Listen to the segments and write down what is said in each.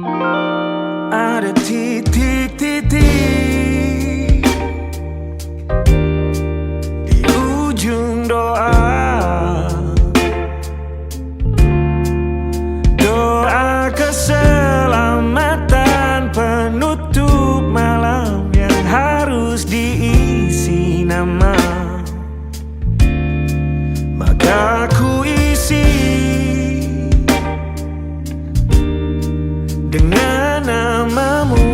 Ada titik-titik di ujung doa, doa keselamatan penutup malam yang harus diisi nama. Maka ku isi dengan namamu,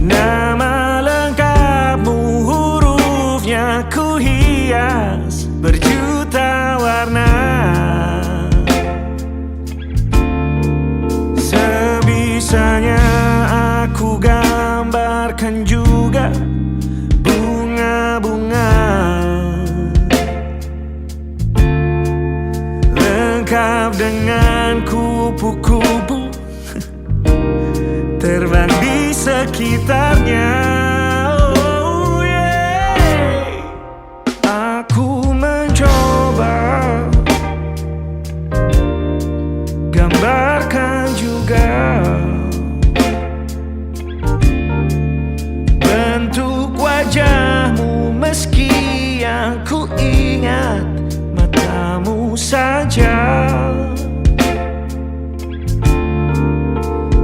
nama lengkapmu, hurufnya ku hias berjuta warna. Sebisanya aku gambarkan juga bunga-bunga lengkap dengan kupu-kupu terbang di sekitarnya. Oh yeah. Aku mencoba gambarkan juga bentuk wajahmu, meski yang ku ingat matamu saja.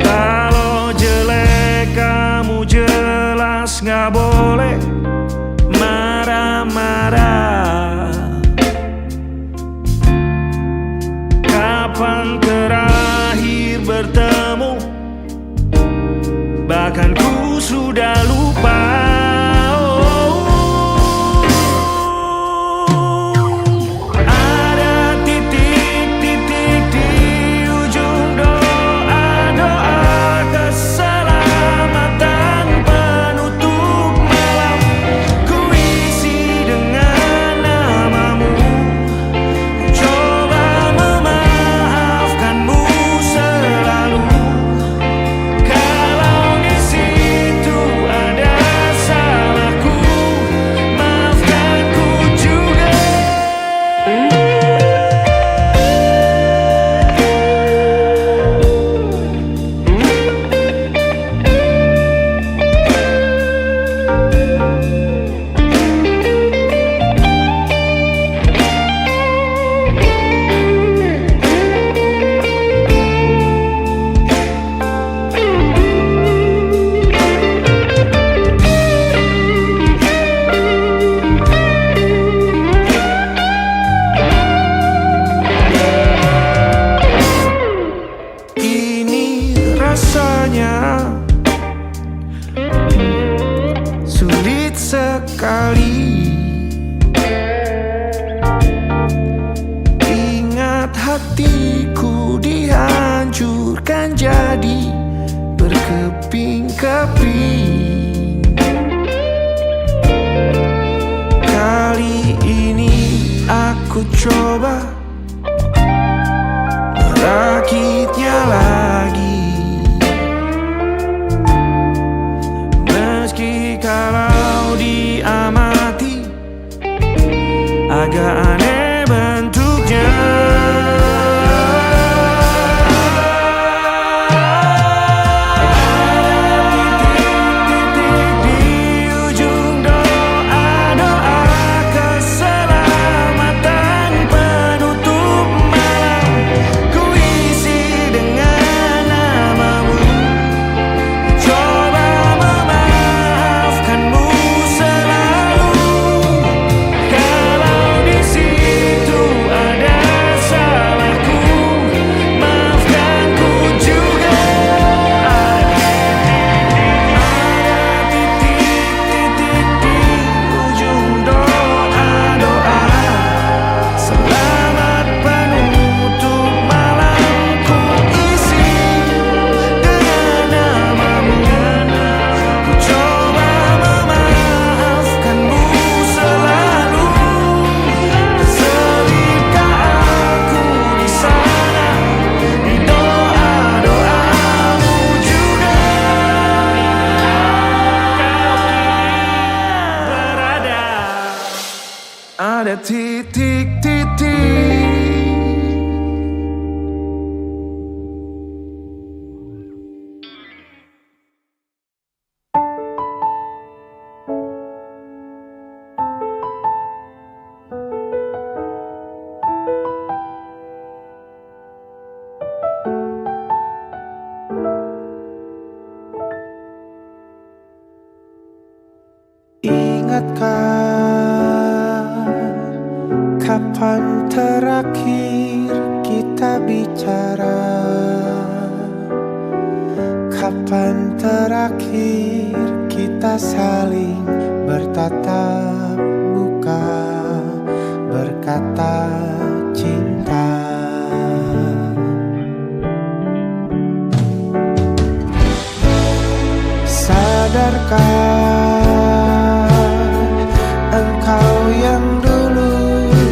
Kalau jelek kamu jelas gak boleh marah-marah. Kapan terakhir bertemu, bahkan ku sudah lupa. Rasanya sulit sekali ingat hatiku dihancurkan jadi berkeping-keping. Kali ini aku coba merakitnya lagi. Kalau diamati agak aneh bentuknya. Titik-titik di ujung doa, doa keselamatan penutup malam. Ku isi dengan namamu, coba memaafkanmu selalu. Kalau di situ ada salahku, maafkanku juga. Ada titik-titik di ujung doa, doa selamat penutup malam. Ku isi dengan namamu, ku coba memaafkanmu selalu. Selipkah aku di sana, di doa-doamu juga. Berada ada titik-titik pacaran? Kapan terakhir kita saling bertatap muka, berkata cinta? Sadarkah engkau yang dulu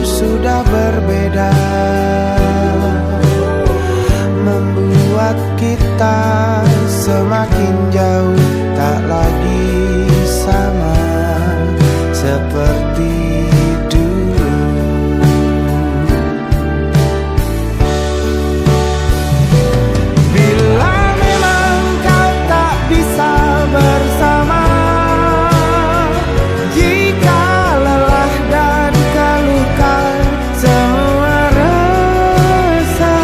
sudah berbeda, membuat kita semakin jauh, tak lagi sama seperti dulu. Bila memang kau tak bisa bersama, jika lelah dan keluhkan semua rasa,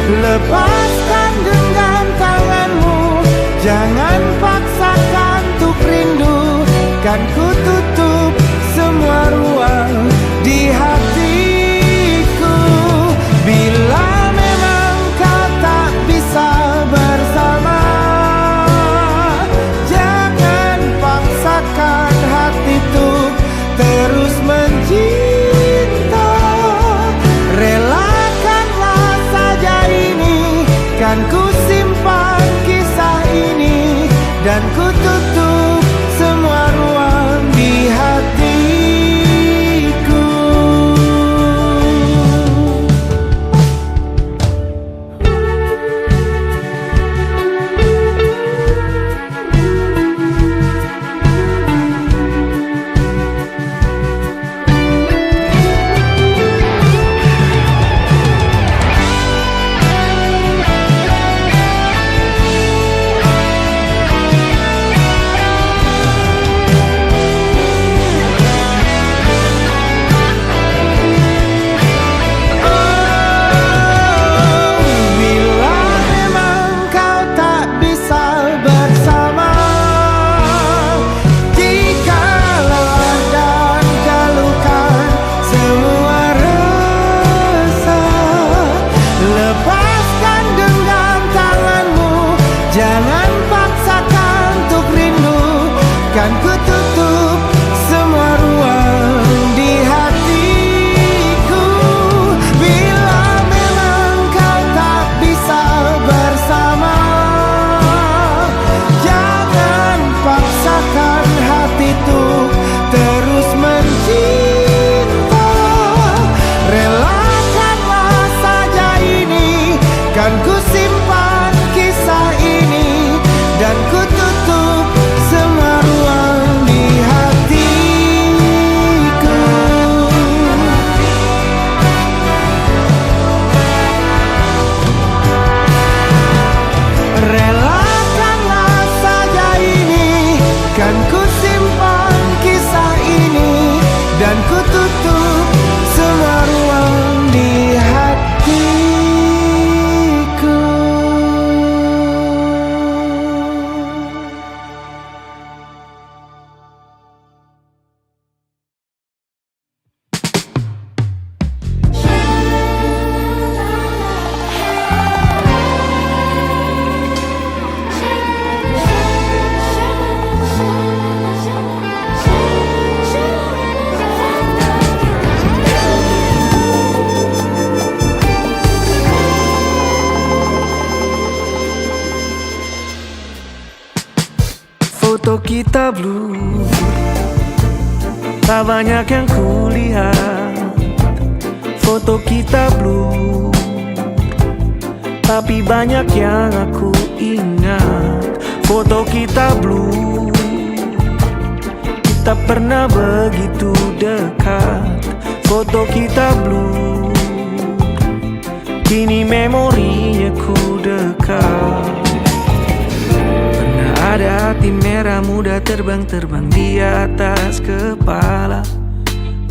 lepaskan genggam tanganmu, jangan paksakan untuk rindu. Kan ku tutup semua ruang di hatiku. Bila memang kau tak bisa bersama, jangan paksakan hati untuk terus mencinta. Relakanlah saja ini, kan ku simpan kisah ini, dan ku tutup semua ruang di hatiku. Jangan paksakan untuk rindu, kan ku tutup semua ruang di hatiku. Bila memang kau tak bisa bersama, jangan paksakan hati untuk terus mencinta. Relakanlah saja ini, kan ku simpan kisah ini, dan ku tutup semua ruang di hatiku. Relakanlah saja ini, kan ku simpan kisah ini, dan ku tutup semua ruang di hatiku. Foto kita blue, tak banyak yang kulihat. Foto kita blue, tapi banyak yang aku ingat. Foto kita blue, kita pernah begitu dekat. Foto kita blue, kini memorinya ku dekat. Ada hati merah muda terbang-terbang di atas kepala,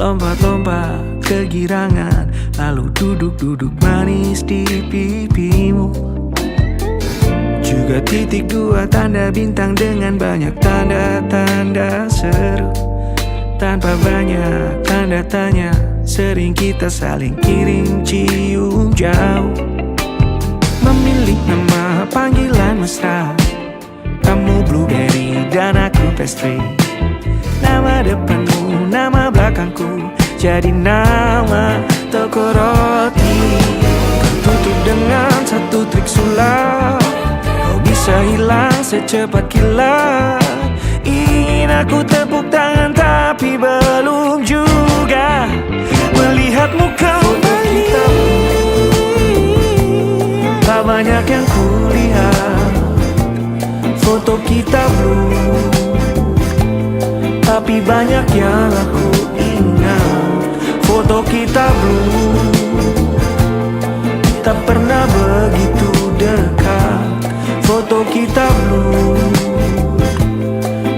lompat-lompat kegirangan, lalu duduk-duduk manis di pipimu. Juga titik dua tanda bintang dengan banyak tanda-tanda seru. Tanpa banyak tanda tanya, sering kita saling kirim cium jauh. nama panggilan mesra. Kamu blueberry dan aku pastry. Nama depanmu, nama belakangku, jadi nama toko roti. Tutup dengan satu trik sulap, kau bisa hilang secepat kilat. Ingin aku tepuk tangan tapi belum juga melihatmu kembali. Tak banyak yang kulihat, foto kita blue, tapi banyak yang aku ingat. Foto kita blue, tak pernah begitu dekat. Foto kita blue,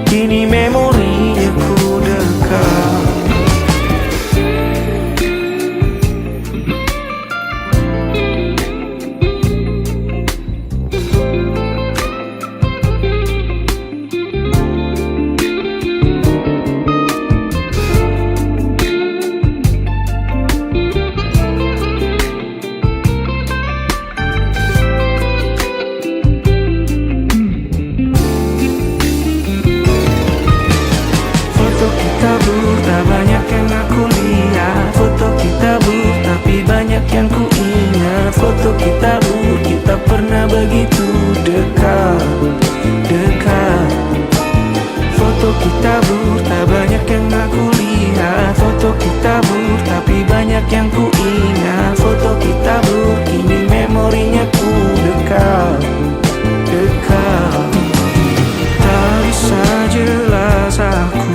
kini memorinya ku dekat. Tak banyak yang aku lihat, foto kita blur tapi banyak yang ku ingat. Foto kita blur, kita pernah begitu dekat, dekat. Foto kita blur, tak banyak yang aku lihat. Foto kita blur tapi banyak yang ku ingat. Foto kita blur, kini memorinya ku dekat, dekat. Tak bisa jelas aku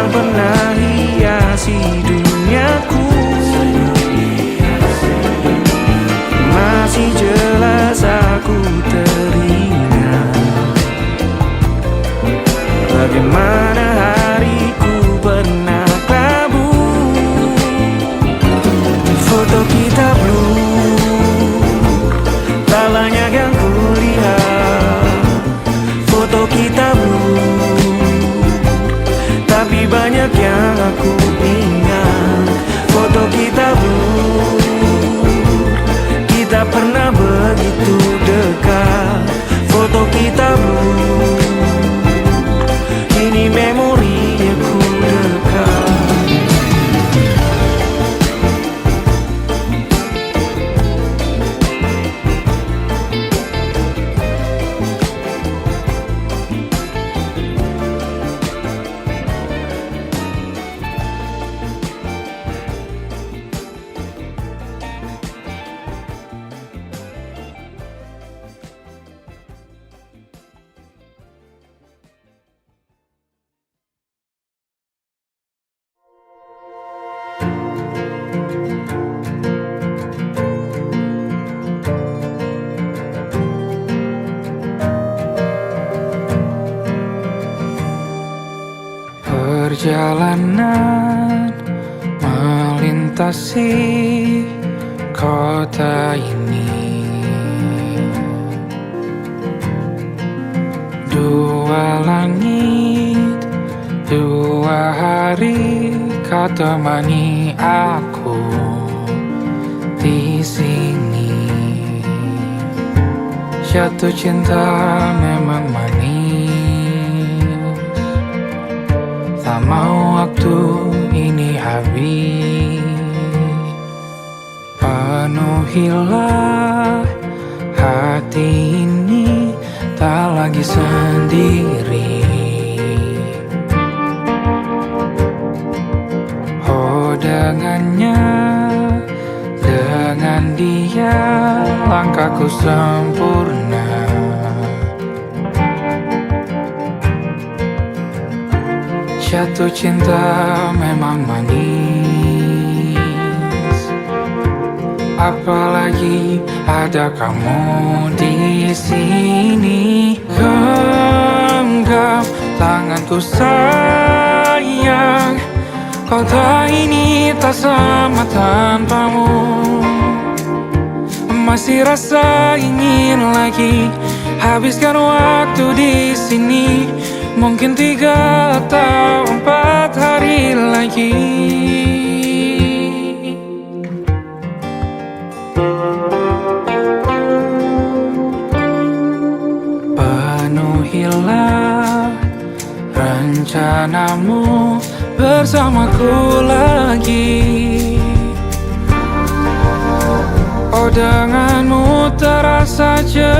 pernah hiasi duniaku, masih jelas aku teringat bagaimana hariku pernah kelabu. Foto kita blue, tak banyak yang kulihat. Foto kita blue, tapi banyak yang aku ingat. Foto kita blur, kita pernah begitu dekat. Foto kita blur, kini memorinya ku dekat. Perjalanan melintasi kota ini, dua langit, dua hari kau temani aku di sini. Jatuh cinta memang manis, tak mau waktu ini habis. Penuhilah hati ini, tak lagi sendiri. Oh dengannya, dengan dia langkahku sempurna. Jatuh cinta memang manis, apalagi ada kamu di sini. Genggam tanganku sayang, kota ini tak sama tanpamu. Masih rasa ingin lagi habiskan waktu di sini. Mungkin 3 atau 4 hari lagi.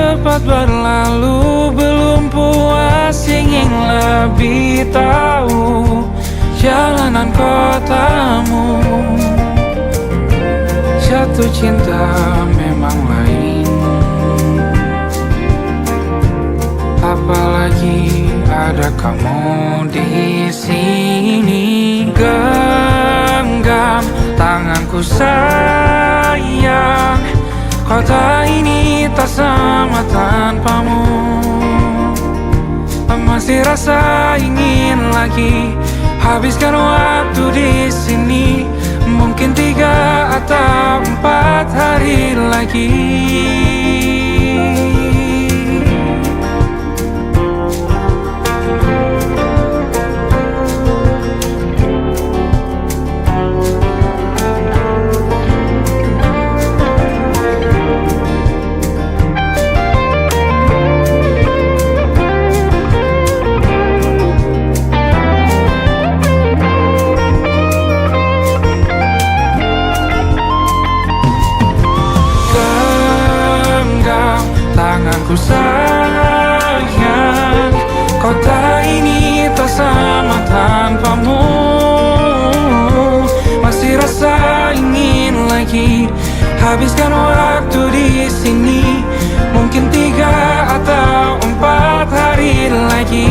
cepat berlalu, belum puas ingin lebih tahu jalanan kotamu. Jatuh cinta memang lain, apalagi ada kamu di sini. Genggam tanganku sayang, kota ini tak sama tanpamu. Masih rasa ingin lagi habiskan waktu di sini. Mungkin 3 atau 4 hari lagi. Tanganku sayang, kota ini tak sama tanpamu. Masih rasa ingin lagi habiskan waktu di sini. Mungkin 3 atau 4 hari lagi.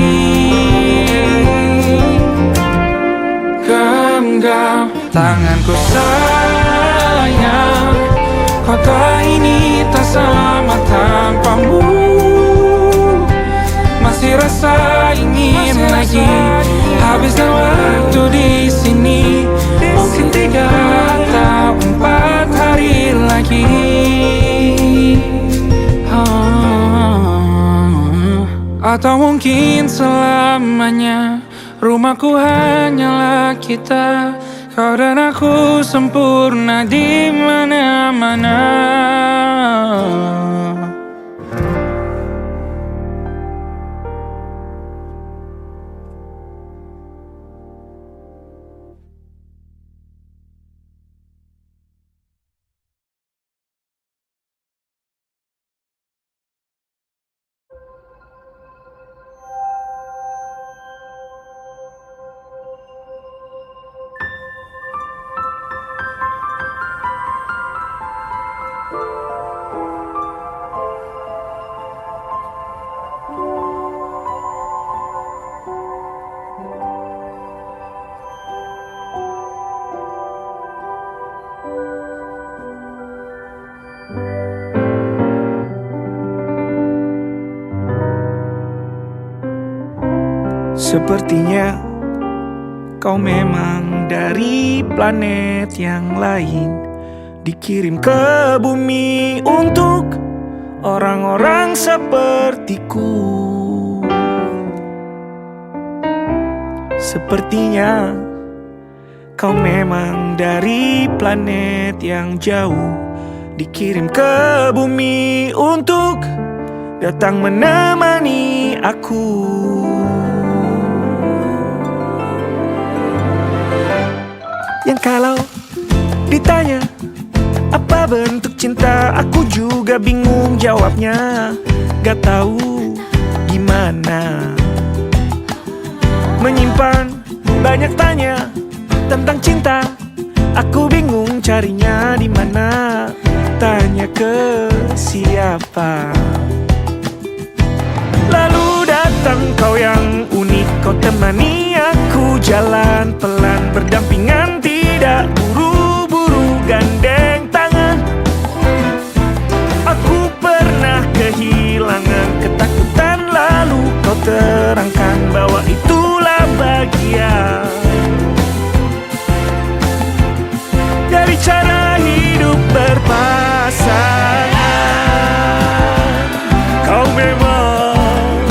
Genggam tanganku sayang, kota ini tak sama tanpamu. Masih rasa ingin lagi habiskan waktu di sini. Mungkin 3 atau 4 hari lagi. Atau mungkin selamanya. Rumahku hanyalah kita, kau dan aku sempurna di mana-mana. Sepertinya kau memang dari planet yang lain, dikirim ke bumi untuk orang-orang sepertiku. Sepertinya kau memang dari planet yang jauh, dikirim ke bumi untuk datang menemani aku. Yang kalau ditanya apa bentuk cinta, aku juga bingung jawabnya. Gak tahu gimana menyimpan banyak tanya tentang cinta. Aku bingung carinya di mana. Tanya ke siapa? Lalu datang kau yang unik, kau temani aku jalan pelan berdampingan, tidak buru-buru gandeng tangan. Aku pernah kehilangan ketakutan, lalu kau terangkan bahwa itulah bagian dari cara hidup berpasangan. Kau memang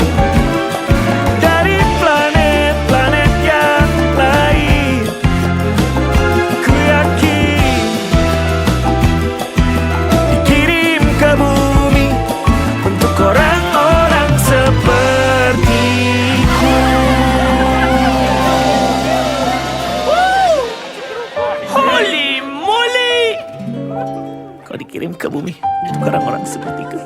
dari planet-planet yang lain. Ku yakin dikirim ke bumi untuk orang-orang sepertiku. Holy moly! Kau dikirim ke bumi untuk orang-orang sepertiku.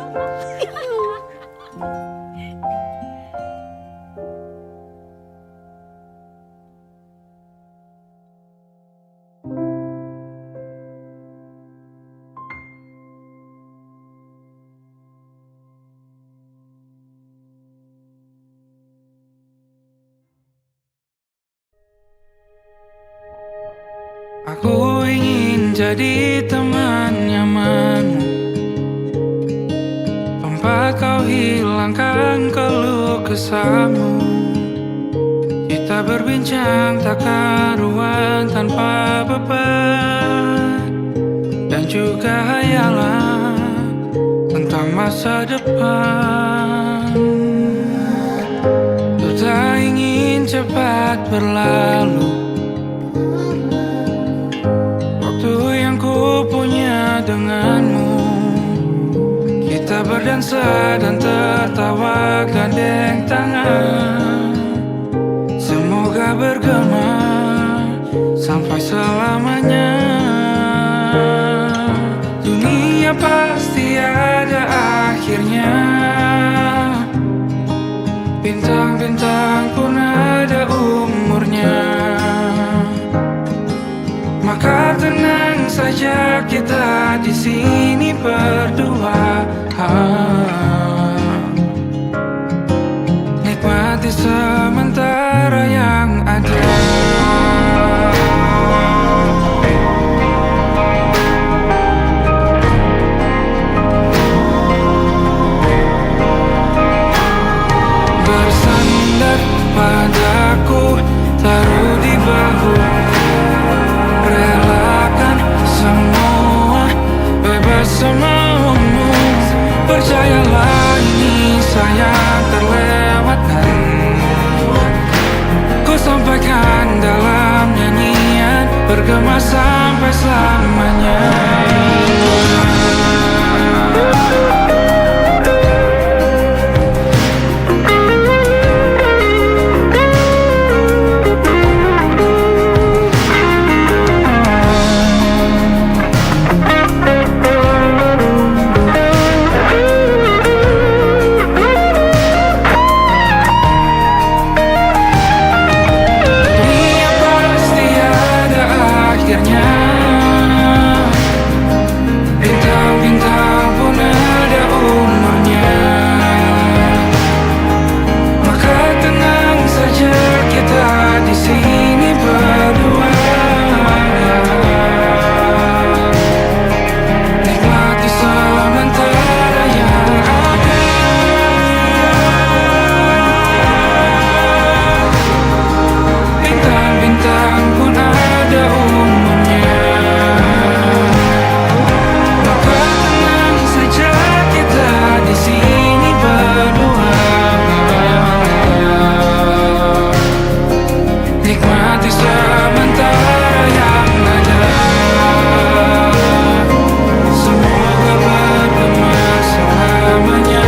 Aku ingin jadi teman nyamanmu, tempat kau hilangkan keluh kesahmu. Kita berbincang tak karuan tanpa beban, dan juga hayalan tentang masa depan. Ku tak ingin cepat berlalu waktu yang ku punya denganmu. Kita berdansa dan tertawa gandeng tangan, semoga bergema sampai selamanya. Dunia pasti ada akhirnya, bintang-bintang pun ada umurnya. Maka tenang saja kita di sini berdua, nikmati sementara yang ada. Bersandar padaku, taruh di bahu, relakan semua, bebas semaumu. Percayalah ini sayang terlewatkan, ku sampaikan dalam nyanyian, bergema sampai selamanya. Bintang-bintang pun ada umurnya, maka tenang saja kita di sini berdua, nikmati sementara yang ada. Bintang-bintang pun ada umurnya, di sini berdua, nikmati sementara yang ada. Semoga bergema selamanya.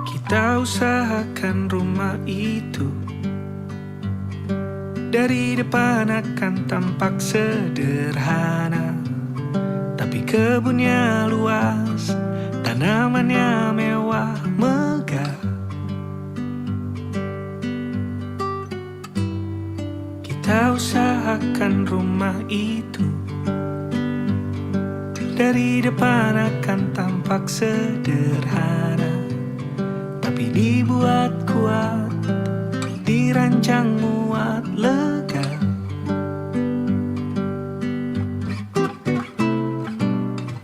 Kita usahakan rumah itu dari depan akan tampak sederhana, tapi kebunnya luas, tanamannya mewah megah. Kita usahakan rumah itu dari depan akan tampak sederhana, tapi dibuat kuat, dirancang muat lega.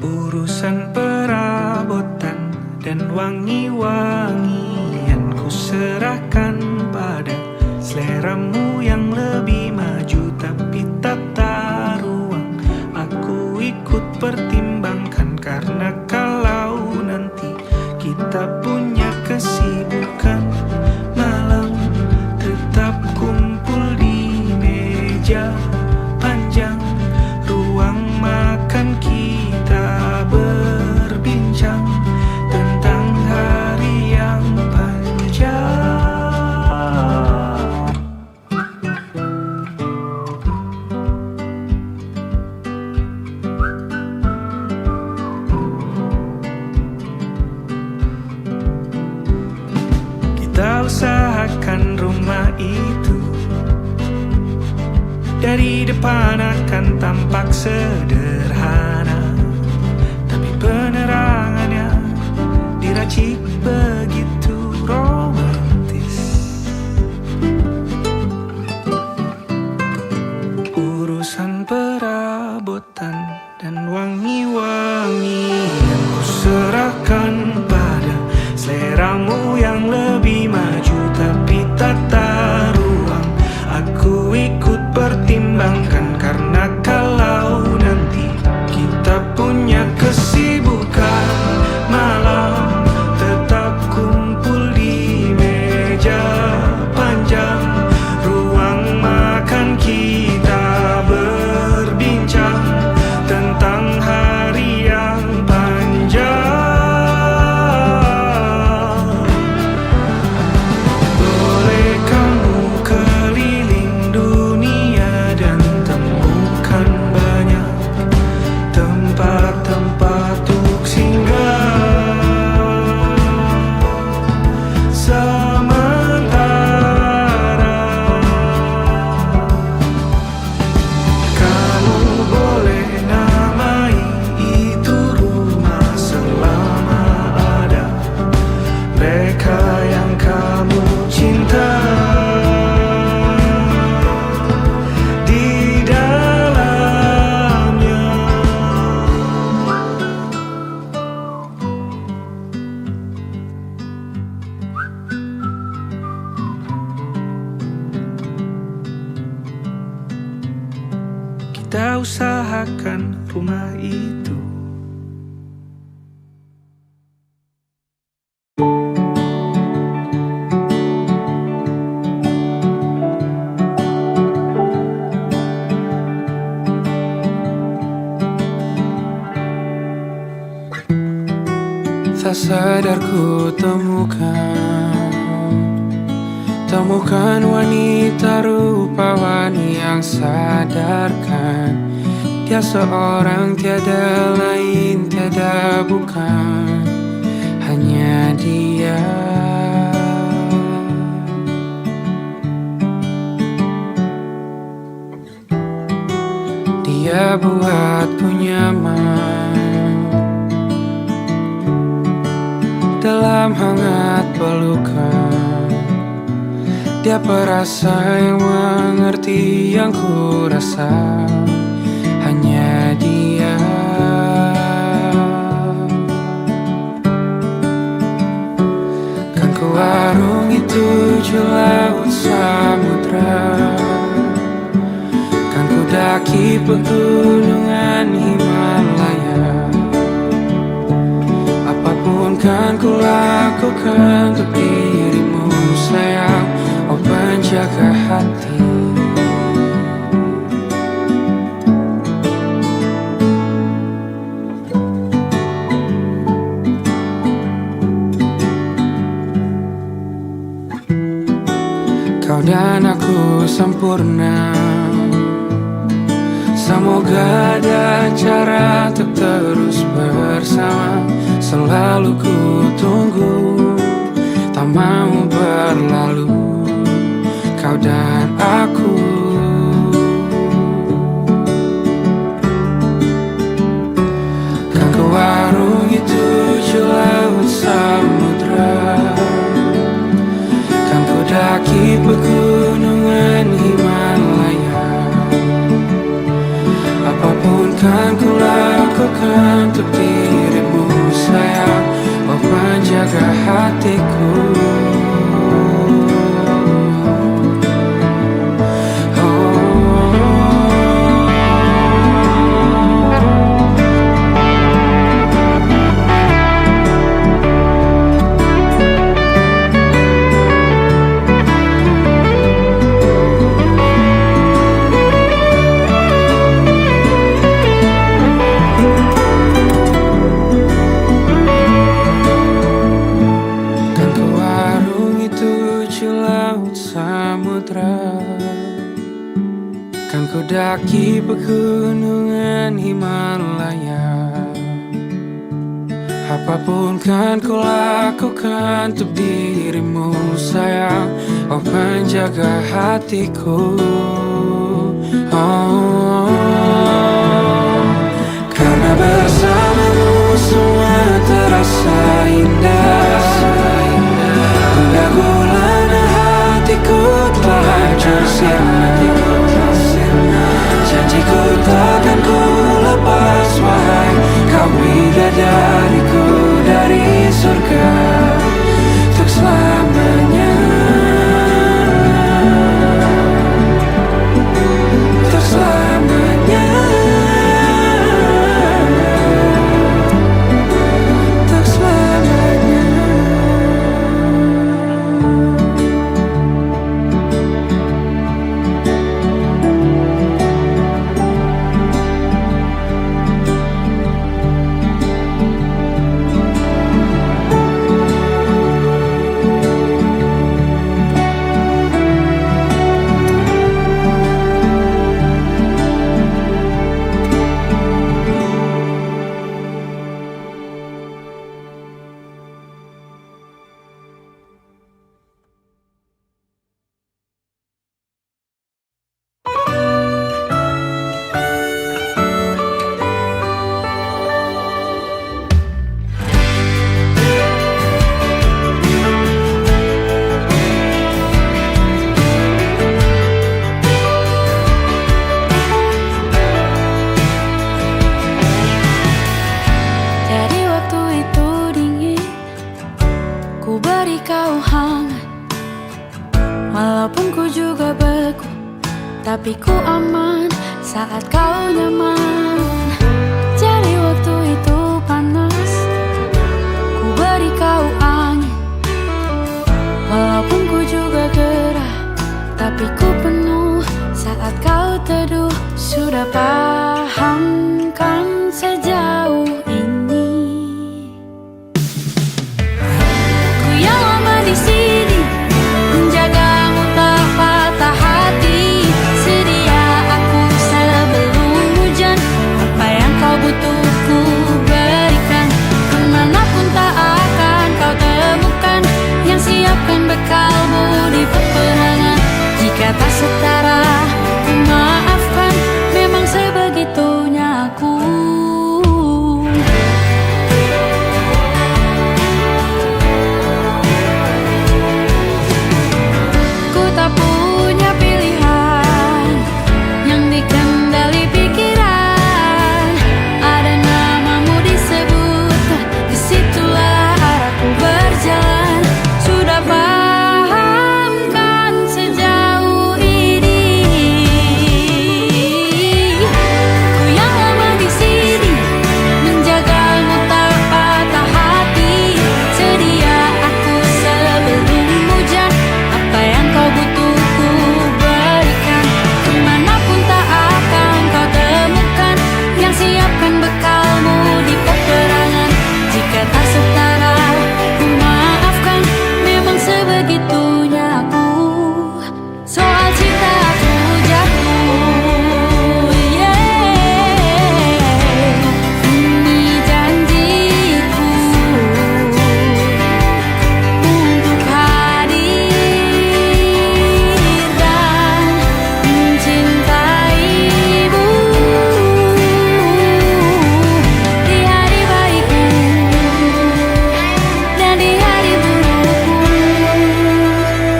Urusan perabotan dan wangi-wangian ku serahkan pada seleramu yang lebih maju, tapi tata ruang aku ikut pertimbangkan, karena kalau nanti kita punya kesibukan, malam tetap kumpul di meja panjang ruang makan, kita berbincang tentang hari yang panjang. Kita usahakan rumah itu dari depan akan tampak sederhana, tapi penerangannya usahakan rumah itu. Tak sadar ku temukan wanita rupawani yang sadarkan dia seorang, tiada lain, tiada bukan, hanya dia. Dia buatku nyaman dalam hangat pelukan. Dia perasa yang mengerti yang ku rasa, hanya dia. Kan ku arungi 7 laut samudra, kan ku daki pegunungan Himalaya. Apapun kan ku lakukan untuk dirimu sayang, oh penjaga hati. Kau dan aku sempurna, semoga ada cara untuk terus bersama. Selalu ku tunggu, tak mau berlalu, kau dan aku. Kan ku arungi 7 laut samudra, kan ku daki pegunungan Himalaya. Apapun kan ku lakukan untuk dirimu sayang, oh penjaga hatiku. Kan ku daki pegunungan Himalaya. Apapun kan ku lakukan untuk dirimu sayang, oh penjaga hatiku. Karena bersamamu semua terasa indah. Gundah gulana hatiku telah hancur sirna. Janjiku takkan ku lepas wahai kau bidadariku dari surga untuk selamanya, untuk selamanya, untuk selamanya. Walaupun ku juga beku, tapi ku aman saat kau nyaman. Jadi waktu itu panas, ku beri kau angin. Walaupun ku juga gerah, tapi ku penuh saat kau teduh. Sudah paham kan sejauh ini. Ku yang lama di sini, menjagamu tak patah hati. Sedia aku sebelum hujan, apa yang kau butuh ku berikan. Kemanapun tak akan kau temukan, yang siapkan bekalmu di peperangan. Jika tak setara, ku maafkan, memang sebegitunya aku. Ku tak punya pilihan yang dikendali pikiran. Ada namamu disebut, disitulah arahku berjalan. Sudah paham kan sejauh ini. Ku yang lama di sini, menjagamu tak patah hati. Sedia aku sebelum hujan, apa yang kau butuh ku berikan. Kemanapun tak akan kau temukan, yang siapkan bekalmu di peperangan. Jika tak setara, ku maafkan, memang sebegitunya aku. Soal cinta aku jatuh, ini janjiku untuk hadir dan mencintaimu di hari baikku dan di hari burukku.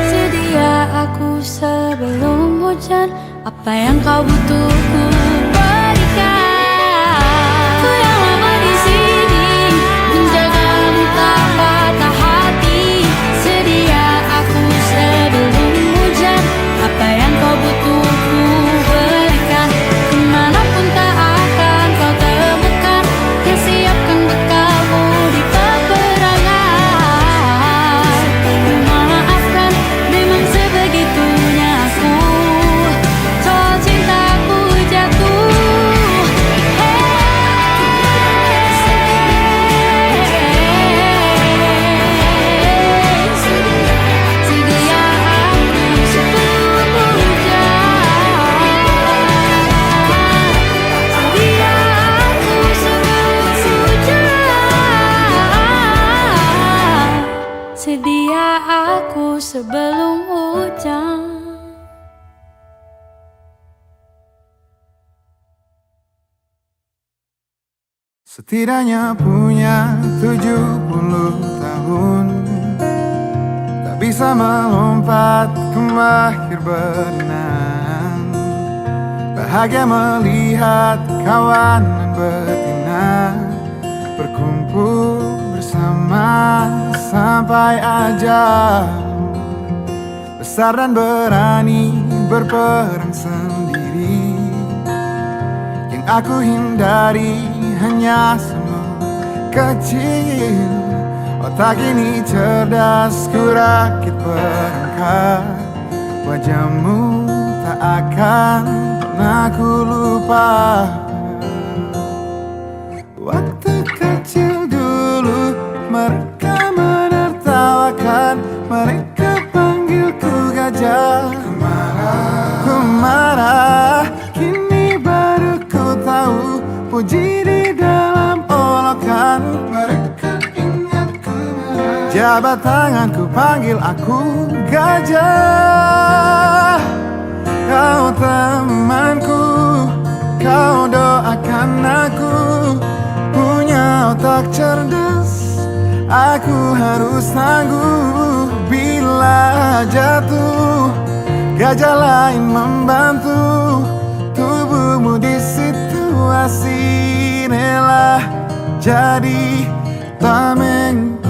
Sedia aku sebelum hujan, apa yang kau butuh ku berikan. Ku yang lama di sini, menjagamu tak patah hati. Sedia aku sebelum hujan, apa yang kau butuh ku berikan. Kemanapun tak akan kau temukan, yang siapkan bekalmu di peperangan. Ku maafkan, memang sebegitunya aku. Soal cintaku jatuh, sedia aku sebelum hujan. Sedia aku sebelum hujan. Sedia aku sebelum hujan. Setidaknya punya 70 tahun, tak bisa melompat ke mahir berenang. Bahagia melihat kawanan betina berkumpul bersama sampai ajal. Besar dan berani berperang sendiri, yang aku hindari hanya semut kecil. Otak ini cerdas, ku rakit perangkat. Wajahmu tak akan pernah ku lupa. Waktu kecil dulu mereka menertawakan, mereka panggilku gajah. Ku marah, kini baru ku tahu puji di dalam olokan. Mereka ingatku marah, jabat tanganku panggil aku gajah. Kau temanku, kau doakan aku, punya otak cerdas. Aku harus tangguh bila jatuh. Gajah lain membantu tubuhmu di situasi rela jadi tamengku.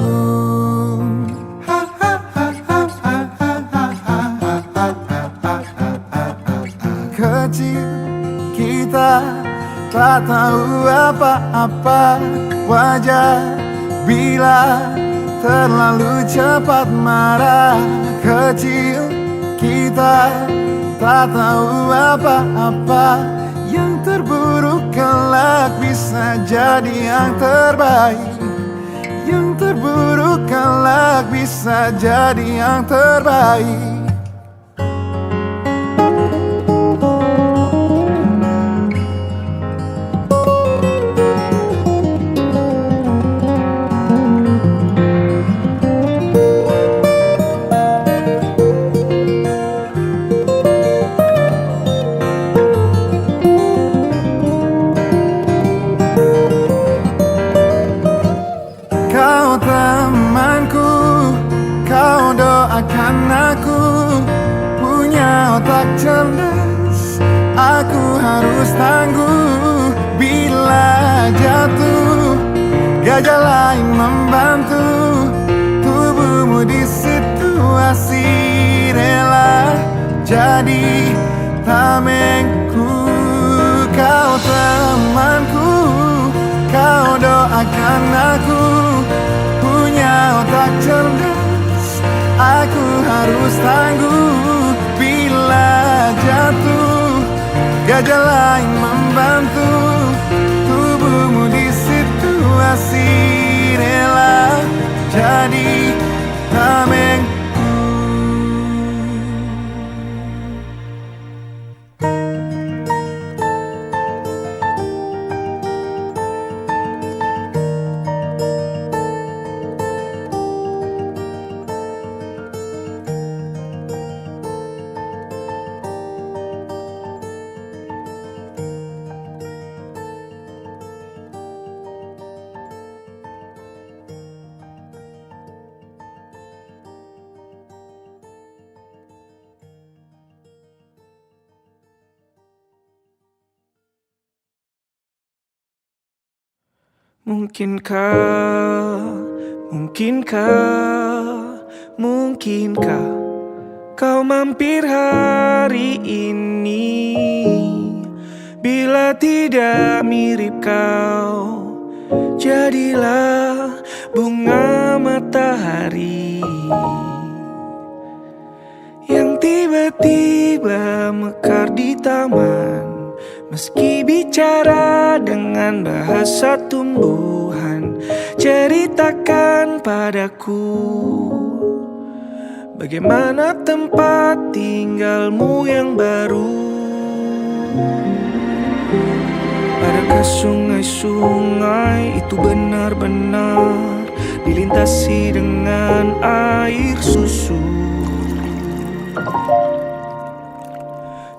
Kecil tak tahu apa-apa. Wajar bila terlalu cepat marah. Kecil kita tak tahu apa-apa. Yang terburuk kelak bisa jadi yang terbaik. Yang terburuk kelak bisa jadi yang terbaik. Kau temanku, kau doakan aku punya otak cerdas. Aku harus tangguh bila jatuh. Gajah lain membantu tubuhmu di situasi rela jadi tamengku. Kau temanku, kau doakan aku punya otak cerdas. Aku harus tangguh bila jatuh. Gajah lain membantu tubuhmu di situasi rela jadi tamengku. Mungkinkah kau mampir hari ini? Bila tidak mirip kau, jadilah bunga matahari yang tiba-tiba mekar di taman. Meski bicara dengan bahasa tumbuhan, ceritakan padaku bagaimana tempat tinggalmu yang baru. Adakah sungai-sungai itu benar-benar dilintasi dengan air susu?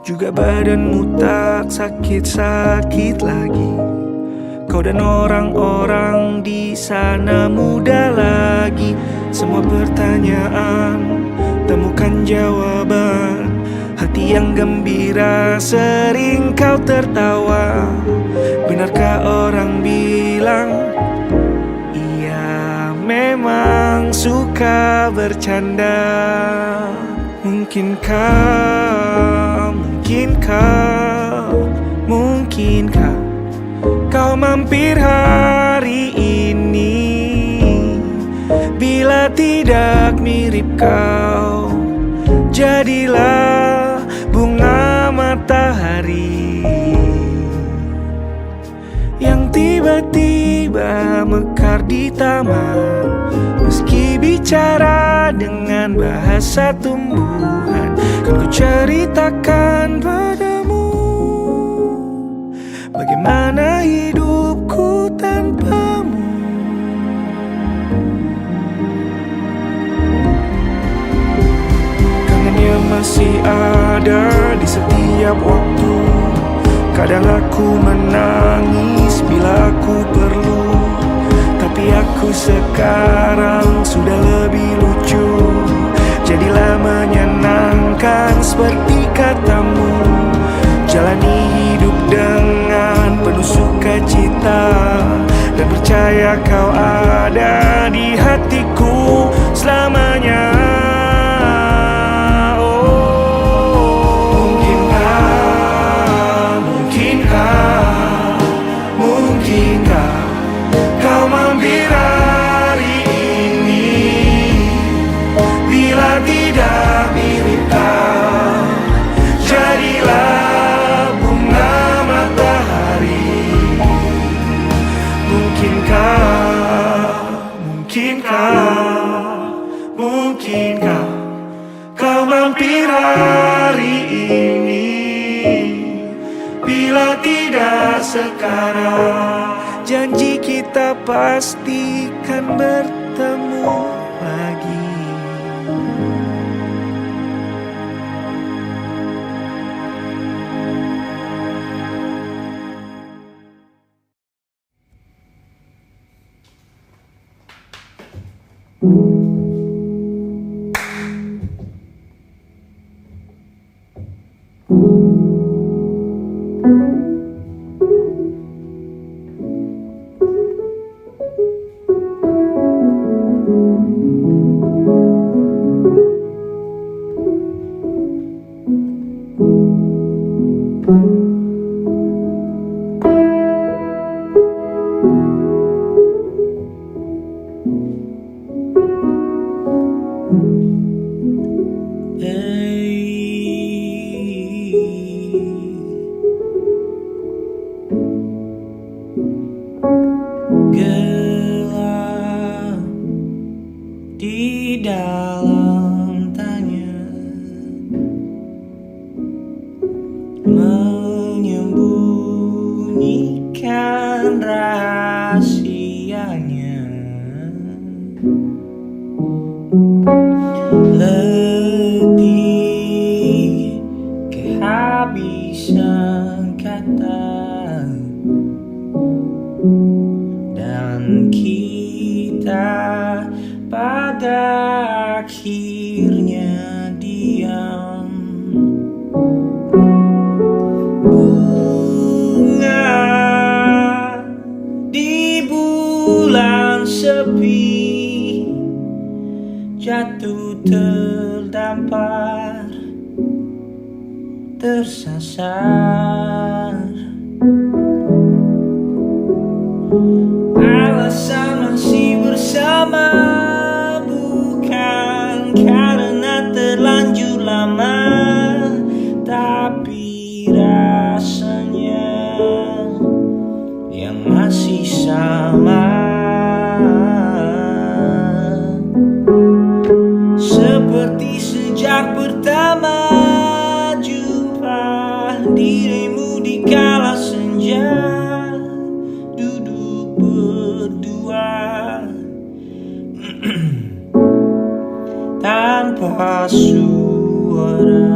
Juga badanmu tak sakit-sakit lagi. Kau dan orang-orang di sana muda lagi. Semua pertanyaan temukan jawaban. Hati yang gembira sering kau tertawa. Benarkah orang bilang ia memang suka bercanda? Mungkinkah kau mampir hari ini? Bila tidak mirip kau, jadilah bunga matahari yang tiba-tiba mekar di taman. Meski bicara dengan bahasa tumbuhan, kan ku ceritakan padamu bagaimana hidupku tanpamu. Kangennya masih ada di setiap waktu. Kadang aku menangis bila aku perlu, tapi aku sekarang sudah lebih lucu. Jadilah menyenangkan seperti katamu. Jalani hidup dengan penuh sukacita, dan percaya kau ada di hatiku selamanya. Mungkinkah kau mampir hari ini? Bila tidak sekarang, janji kita pastikan bertemu lagi. Gelap di dalam tanya, menyembunyikan rahasianya. Letih, kehabisan kata, dan kita pada akhirnya diam. Bunga di bulan sepi jatuh terdampar, tersasar. Alasan masih bersama bukan karena terlanjur lama, tapi rasanya yang masih sama. Seperti sejak pertama jumpa dirimu di kala senja, duduk berdua tanpa suara.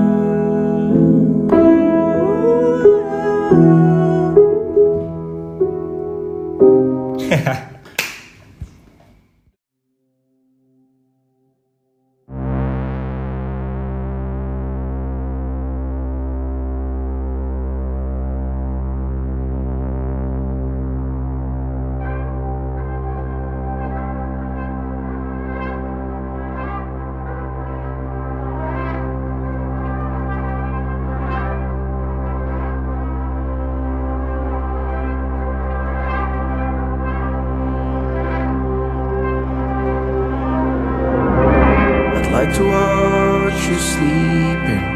Like to watch you sleeping,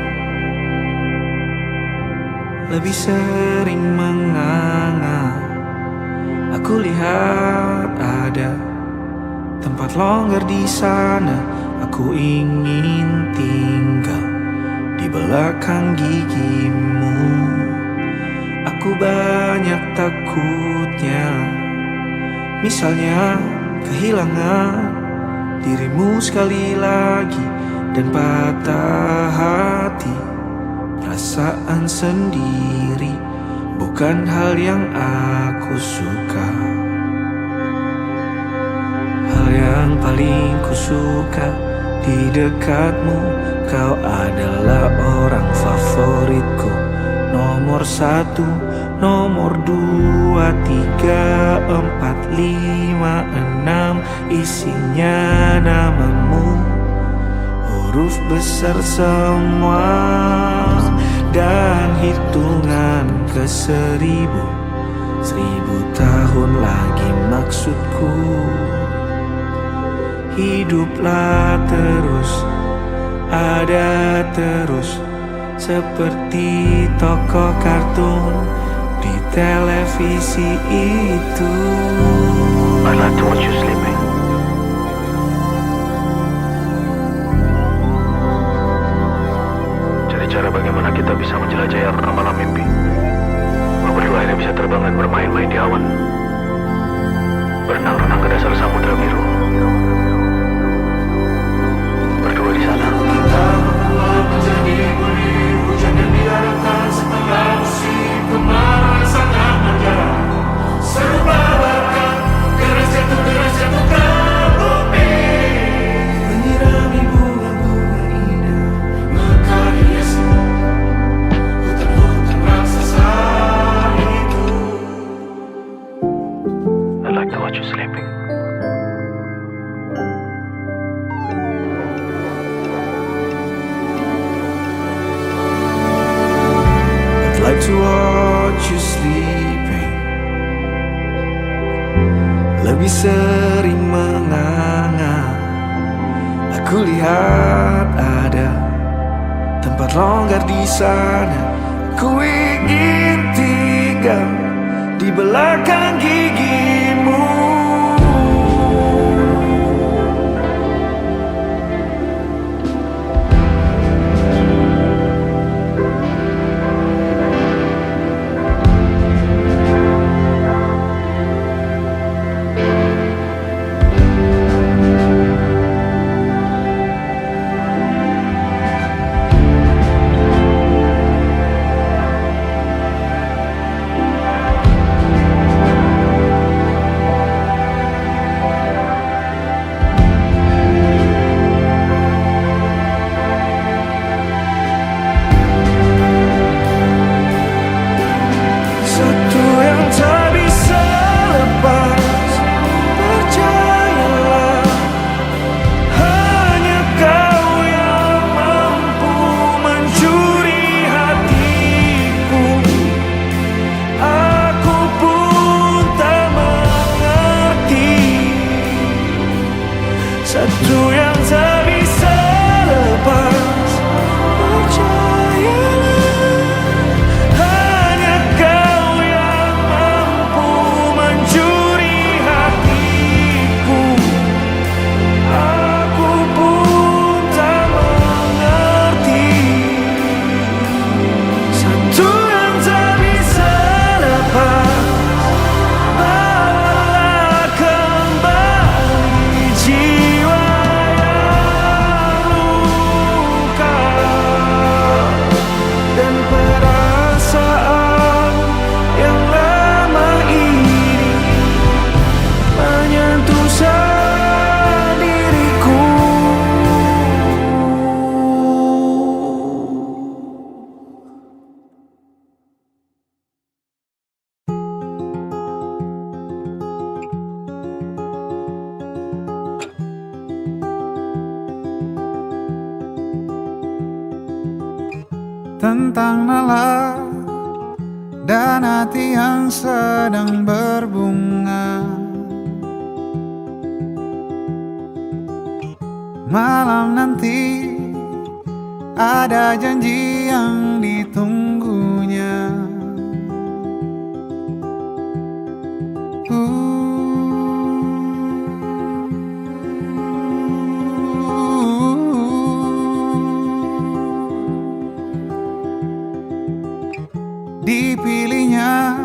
lebih sering menganga. Aku lihat ada tempat longgar di sana. Aku ingin tinggal di belakang gigimu. Aku banyak takutnya, misalnya kehilangan dirimu sekali lagi dan patah hati. Perasaan sendiri bukan hal yang aku suka. Hal yang paling ku suka di dekatmu, kau adalah orang favoritku. Nomor 1, nomor 2, 3, 4, 5, 6, isinya namamu, huruf besar semua, dan hitungan ke 1000. 1000 tahun lagi maksudku. Hiduplah terus, ada terus, seperti tokoh kartun di televisi itu. I like to watch you sleeping, bisa menjelajahi arena malam mimpi. Lo berdua akhirnya bisa terbang dan bermain-main di awan, berenang-renang ke dasar samudra biru. Berdua di sana. Kita berdua menjadi gurih, hujan yang diharapkan setelah musim kemarau sangat ada. Serupa bahkan deras jatuh ke bumi, menyirami bunga-bunga indah, mekar hiasi hutan-hutan raksasa itu. I like to watch you sleeping. I'd like to watch you sleeping. Lebih sering menganga. Aku lihat ada tempat longgar di sana. Ku ingin tinggal di belakang gigimu. Satu yang tak bisa lepas, percayalah, hanya kau yang mampu mencuri hatiku. Aku pun tak mengerti. Satu yang tak bisa lepas, percayalah, hanya kau yang mampu mencuri hatiku. Aku pun tak mengerti. Satu yang tak bisa lepas, bawalah kembali jiwa yang luka dan perasaan yang lama ini menyentuh diriku. Tentang nalar dan hati yang sedang berbunga. Malam nanti ada janji yang ditunggunya. Dipilihnya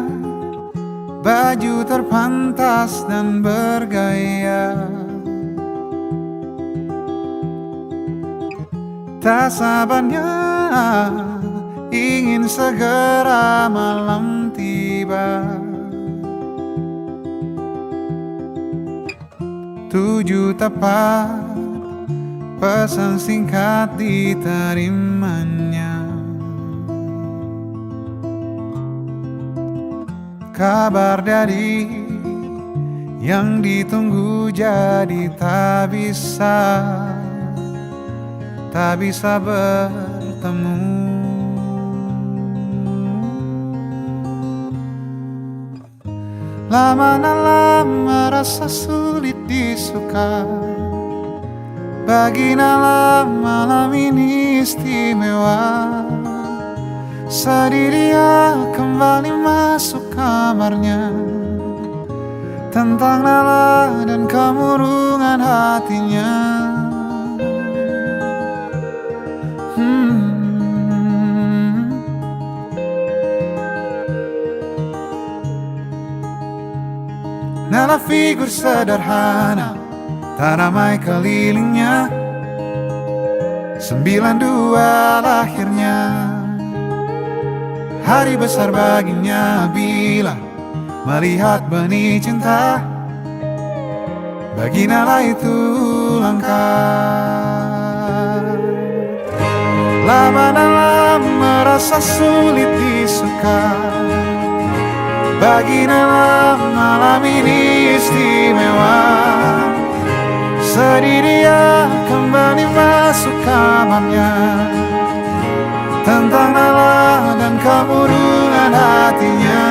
baju terpantas dan bergaya. Tak sabarnya ingin segera malam tiba. 7 tepat pesan singkat diterimanya. Kabar dari yang ditunggu jadi tak bisa bertemu. Lama-lama rasa sulit disuka. Bagi Nala malam ini istimewa. Sedih dia kembali masuk kamarnya. Tentang Nala dan kemurungan hatinya. hanyalah figur sederhana, tak ramai kelilingnya. 92 lahirnya, hari besar baginya bila melihat benih cinta. Bagi Nala itu langka. Lama Nala merasa sulit disuka. Bagi Nala malam ini istimewa. Sedih dia kembali masuk kamarnya. Tentang Nala dan kemurungan hatinya.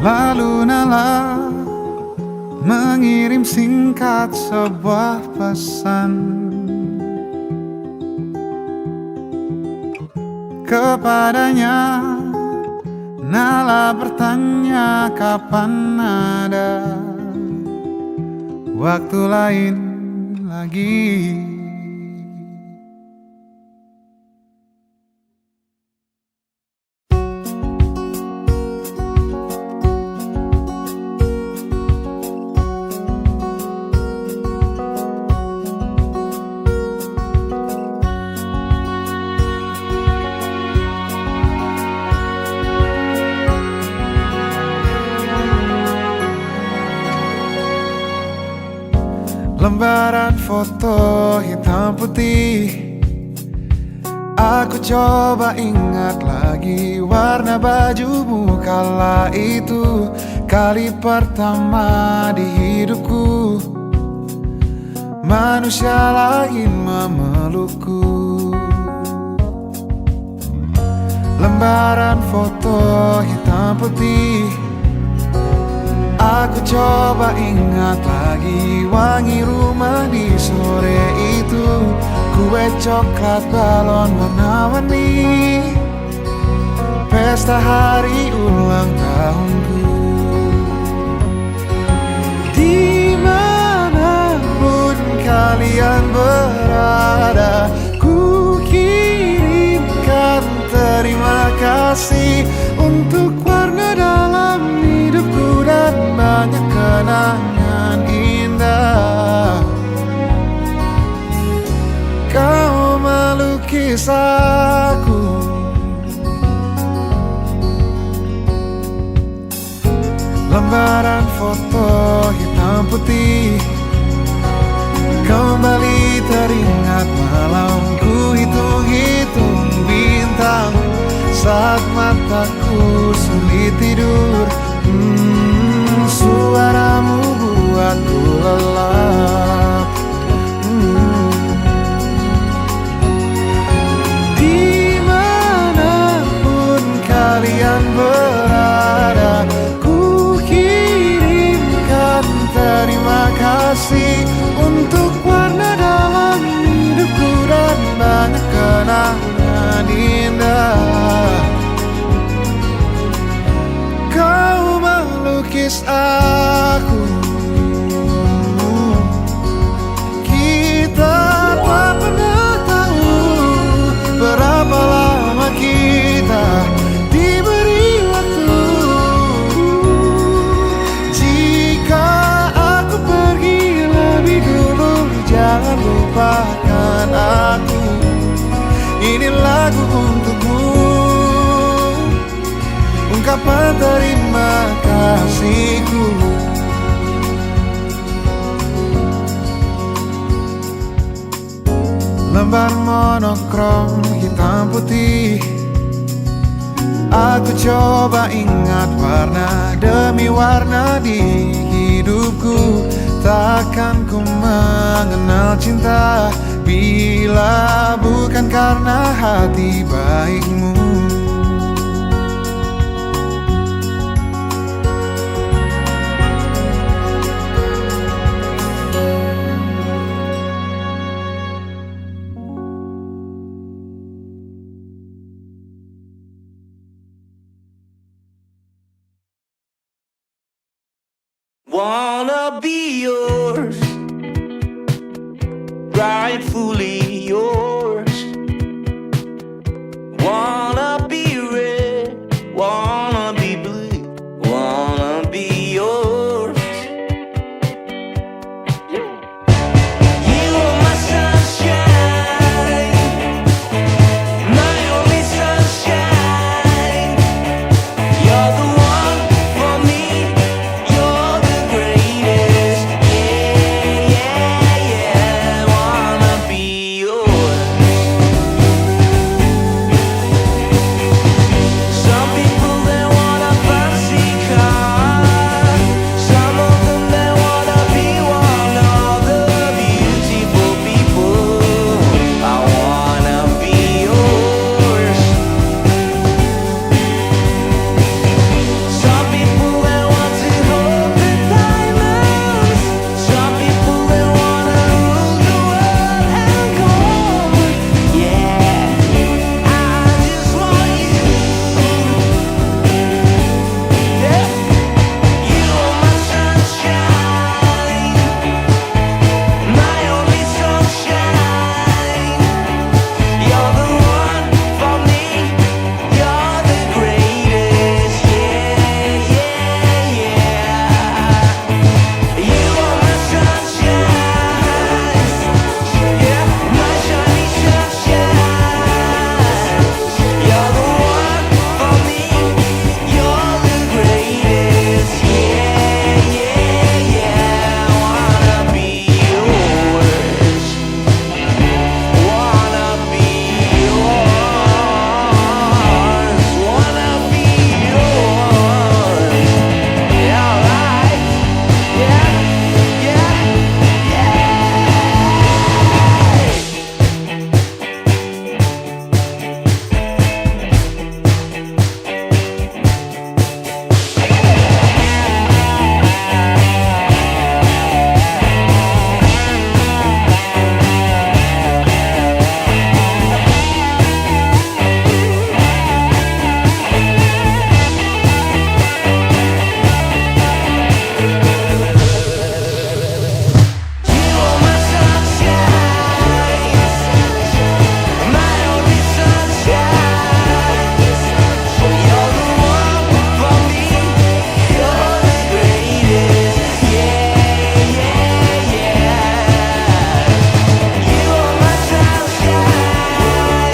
Lalu Nala mengirim singkat sebuah pesan kepadanya. Nala bertanya kapan ada waktu lain lagi. Lembaran foto hitam putih, aku coba ingat lagi warna bajumu kala itu. Kali pertama di hidupku manusia lain memelukku. Lembaran foto hitam putih, aku coba ingat lagi wangi rumah di sore itu. Kue coklat balon warna-warni, pesta hari ulang tahunku. Dimanapun kalian berada, ku kirimkan terima kasih untuk warna dalam hidupku dan banyak kenangan indah. Kau melukis aku, lembaran foto hitam putih. Kembali teringat malamku hitung-hitung bintang saat mataku sulit tidur. Suaramu buatku lelap. Dimanapun kalian berada, ku kirimkan terima kasih untuk warna dalam hidupku dan banyak kenangan indah. Kau melukis aku, kita tak pernah tahu berapa lama kita diberi waktu. Jika aku pergi lebih dulu, jangan lupakan aku. Ini lagu untukmu, ungkapan terima kasihku. Lembar monokrom hitam putih, aku coba ingat warna demi warna di hidupku. Takkan ku mengenal cinta bila bukan karena hati baikmu. Wanna be yours, rightfully yours. Wanna be red, wanna be blue, wanna be yours. You are my sunshine, my only sunshine. You're the one for me. You're the greatest, yeah, yeah, yeah. Wanna be yours. Some people they want a fancy car. Some of them they wanna be one of the beautiful people. I wanna be yours. Some people they want to hold the diamonds. Some people they wanna rule the world and go on. Yeah, I just want you. Yeah, you are my sunshine, my only sunshine. You're the one for me. You're the greatest, yeah, yeah, yeah. You are my sunshine, yeah, my shiny sunshine. You're the one for me. You're the greatest, yeah, yeah, yeah. Wanna be yours. Wanna be yours. Wanna be yours. Yeah, right. Yeah, yeah, you are my sunshine, my only sunshine. You're the one for me. You're the greatest, yeah, yeah, yeah. You are my sunshine,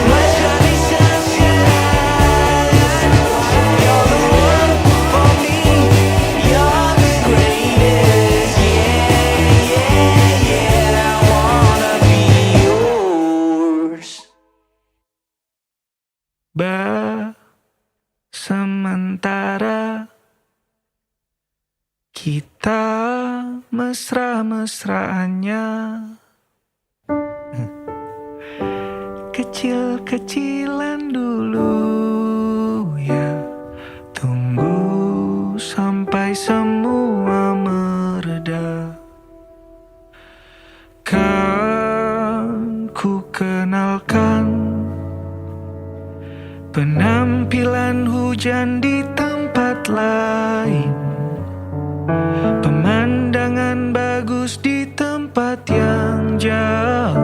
my shiny sunshine. You're the one for me. You're the greatest, yeah, yeah, yeah. I wanna be yours. Sementara kita mesra-mesraannya, kecil-kecilan dulu ya. Tunggu sampai semua mereda. Kan ku kenalkan penampilan hujan di tempat lain, pemandangan bagus di tempat yang jauh,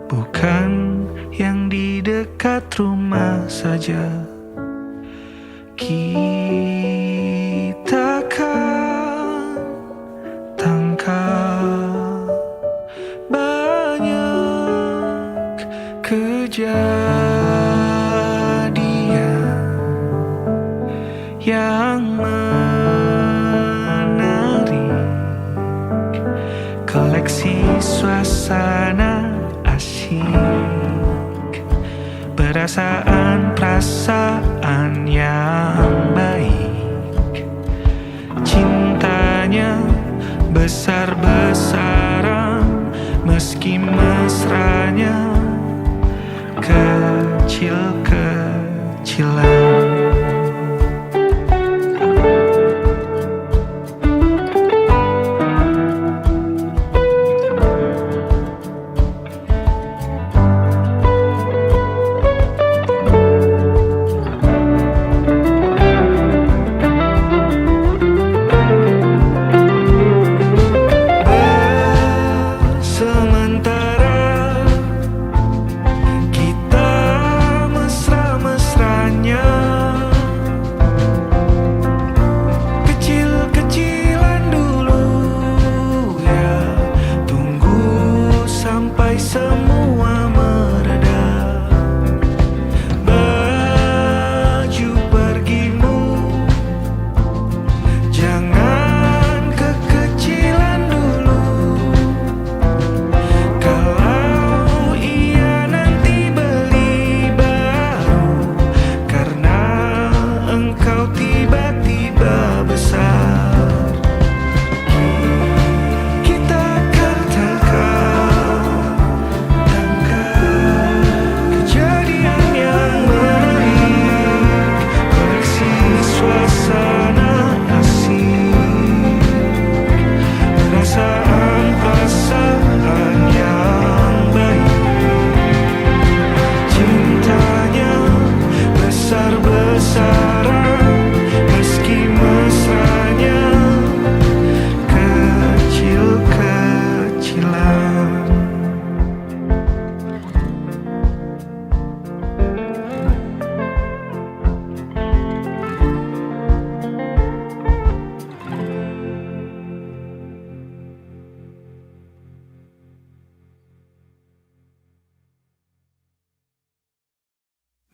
bukan yang di dekat rumah saja. Kita kan tangkap banyak yang menarik, koleksi suasana asyik, perasaan yang baik, cintanya besar-besaran, meski mesranya kecil-kecilan.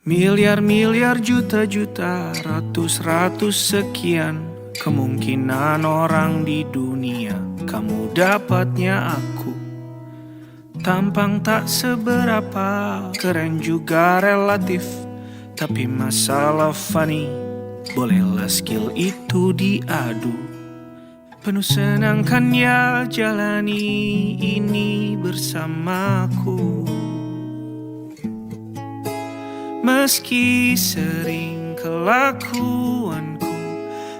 Miliar-miliar, juta-juta, ratus-ratus sekian kemungkinan orang di dunia kamu dapatnya aku. Tampang tak seberapa, keren juga relatif, tapi masalah funny, bolehlah skill itu diadu. Penuh senang kan ya jalani ini bersamaku. Meski sering kelakuanku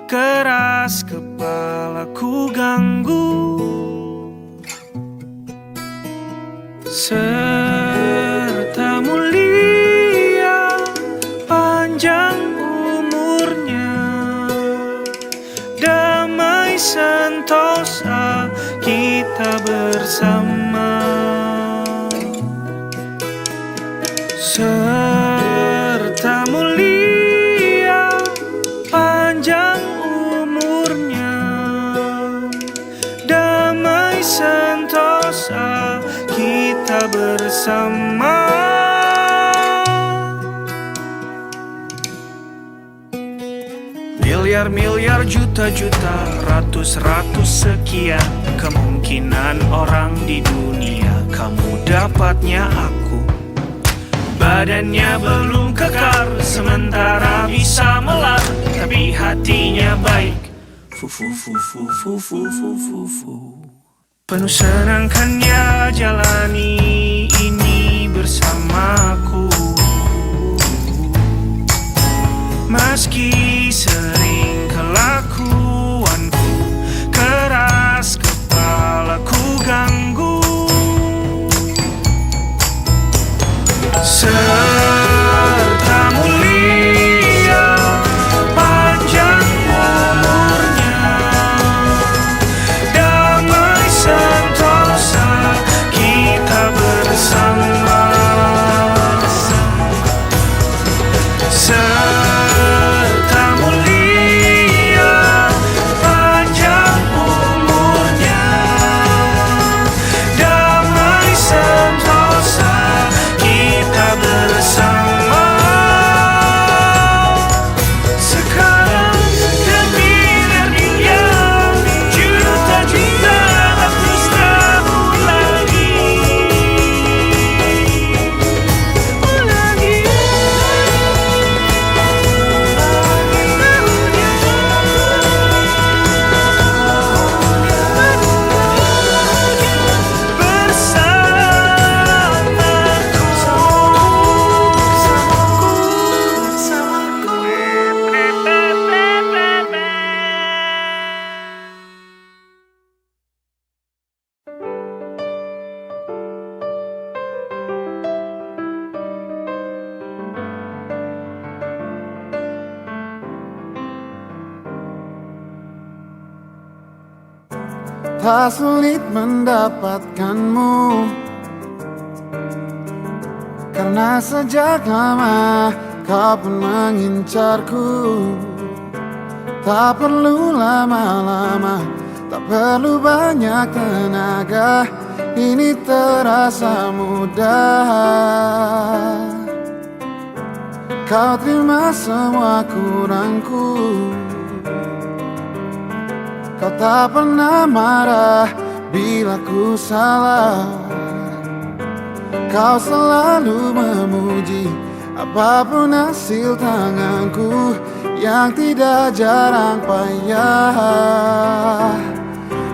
keras, kepalaku ganggu, serta mulia panjang umurnya, damai sentosa kita bersama. Serta mulia panjang umurnya, damai sentosa kita bersama. Miliar-miliar, juta-juta, ratus-ratus sekian kemungkinan orang di dunia kamu dapatnya aku. Badannya belum kekar, sementara bisa melar, tapi hatinya baik. Penuh senang kan ya jalani ini bersamaku. Meski sering kelakuanku keras, kepalaku ganggu, serta mulia panjang umurnya, damai sentosa kita bersama. Serta mulia tak sulit mendapatkanmu, karena sejak lama kau pun mengincarku. Tak perlu lama-lama, tak perlu banyak tenaga, ini terasa mudah. Kau terima semua kurangku, kau tak pernah marah bila ku salah. Kau selalu memuji apapun hasil tanganku, yang tidak jarang payah.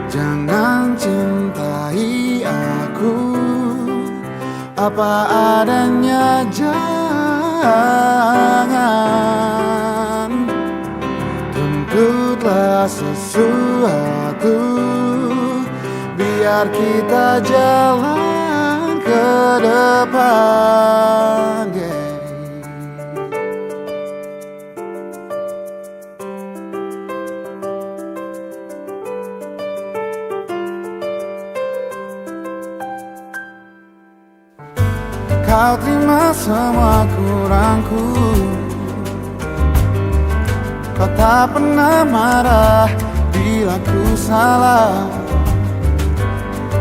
Jangan cintai aku apa adanya, jangan tuntutlah sesuatu, biar kita jalan ke depan, yeah. Kau terima semua kurangku, kau tak pernah marah bila ku salah.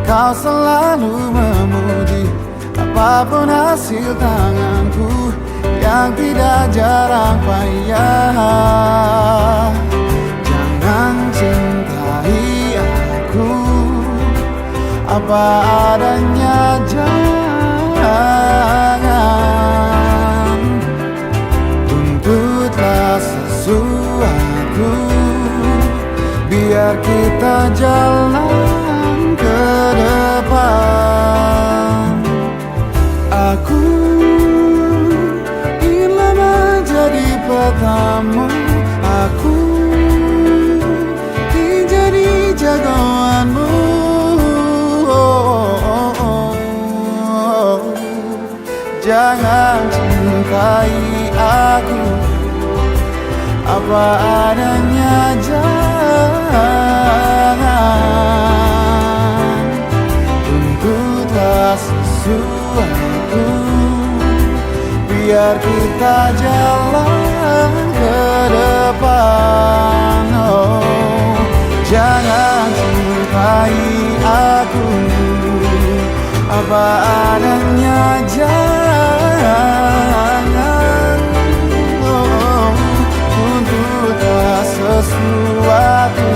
Kau selalu memuji apapun hasil tanganku, yang tidak jarang payah. Jangan cintai aku apa adanya, jangan tuntutlah sesuatu, biar kita jalan ke depan. Aku ingin menjadi petamu, aku ingin jadi jagoanmu. Jangan cintai aku apa adanya, jangan tuntutlah sesuatu, biar kita jalan ke depan. Oh, jangan cintai aku apa adanya, jangan tuntutlah sesuatu,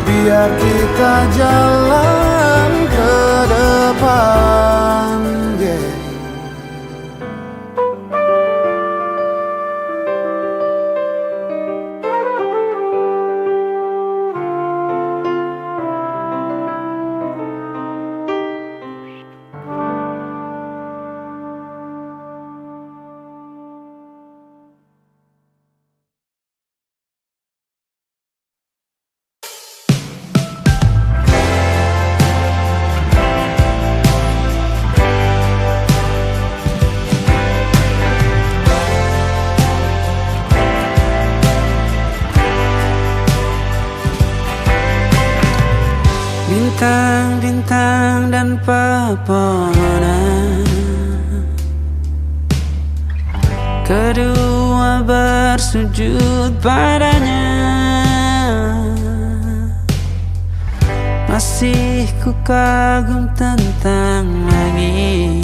biar kita jalan ke depan, yeah. Bintang-bintang dan pepohonan, kedua bersujud padanya. Masih ku kagum tentang langit,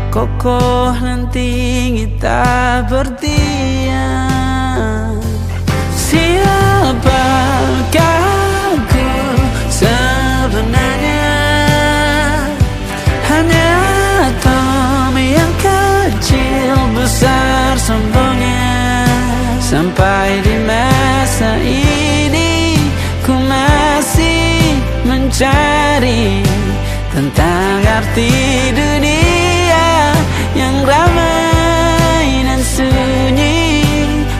kokoh dan tinggi tak bertiang. Siapakah aku sebenarnya? Hanya atom yang kecil besar sombongnya. Sampai di masa ini ku masih mencari tentang arti dunia yang ramai dan sunyi.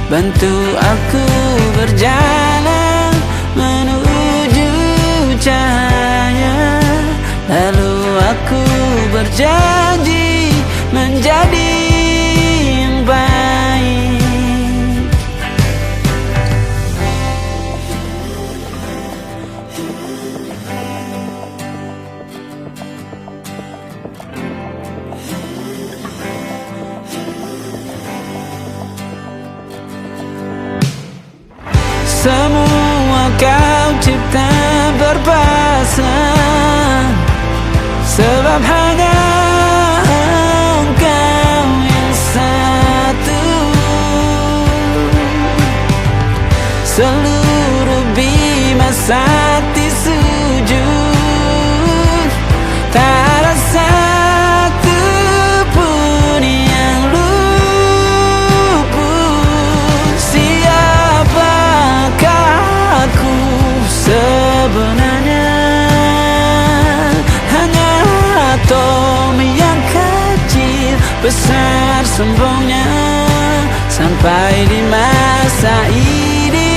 Bantu aku berjalan menuju cahaya, lalu aku berjanji menjadi yang baik. berpasang, sebab hanya engkau yang satu. Seluruh bima sakti sujud, tak ada satu pun yang luput. Siapakah aku sebenarnya? Hanya atom yang kecil, besar sombongnya. Sampai di masa ini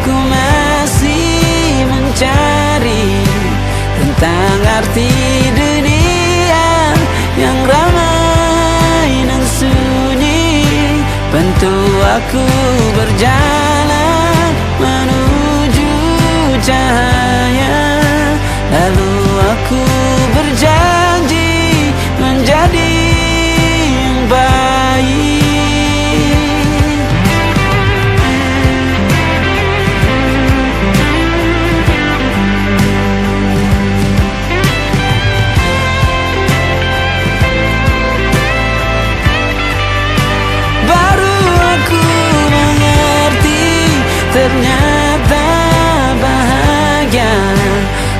ku masih mencari tentang arti dunia yang ramai dan sunyi. Bantu aku berjalan menuju cahaya, lalu aku berjanji menjadi yang baik. Ternyata bahagia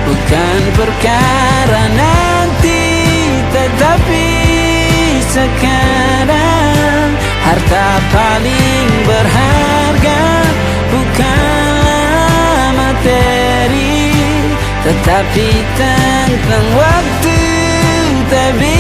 bukan perkara nanti, tetapi sekarang. Harta paling berharga bukanlah materi, tetapi tentang waktu tak bisa